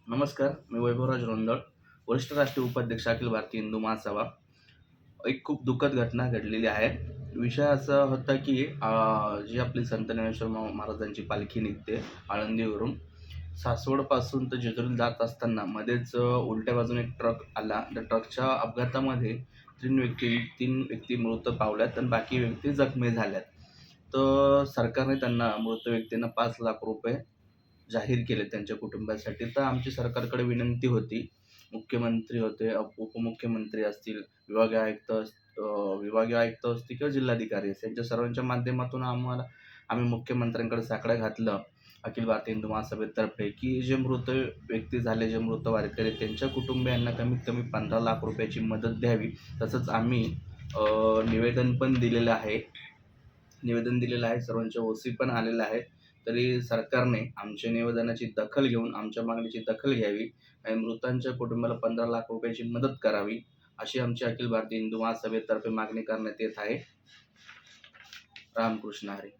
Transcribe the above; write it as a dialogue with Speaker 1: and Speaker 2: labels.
Speaker 1: नमस्कार, मी वैभवराज रोंदळ, वरिष्ठ राष्ट्रीय उपाध्यक्ष अखिल भारतीय हिंदू महासभा. एक खूप दुःखद घटना घडलेली आहे. विषय असा होता की जी आपली संत ज्ञानेश्वर महाराजांची पालखी निघते आळंदीवरून. सासवडपासून तर जेजुरीला जात असताना मध्येच उलट्या बाजूने एक ट्रक आला. त्या ट्रकच्या अपघातामध्ये 3 व्यक्ती मृत पावल्यात आणि बाकी व्यक्ती जखमी झाल्यात. तर सरकारने त्यांना मृत व्यक्तींना ₹5,00,000 जाहीर केले त्यांच्या कुटुंबासाठी. तर आमची सरकारकडे विनंती होती. मुख्यमंत्री होते, उपमुख्यमंत्री असतील, विभागीय आयुक्त असतील किंवा जिल्हाधिकारी असतील, यांच्या सर्वांच्या माध्यमातून आम्ही मुख्यमंत्र्यांकडे साकडं घातलं अखिल भारतीय हिंदू महासभेतर्फे, की जे मृत व्यक्ती झाले, जे मृत वारकरी त्यांच्या कुटुंबियांना कमीत कमी ₹15,00,000ची मदत द्यावी. तसंच आम्ही निवेदन पण दिलेलं आहे. सर्वांच्या ओसी पण आलेल्या आहेत. तरी सरकारने आमच्या निवेदनाची दखल घेऊन आमच्या मागणीची दखल घ्यावी आणि मृतांच्या कुटुंबाला ₹15,00,000ची मदत करावी, अशी आमची अखिल भारतीय हिंदू महासभेतर्फे मागणी करण्यात येत आहे. रामकृष्ण हरी.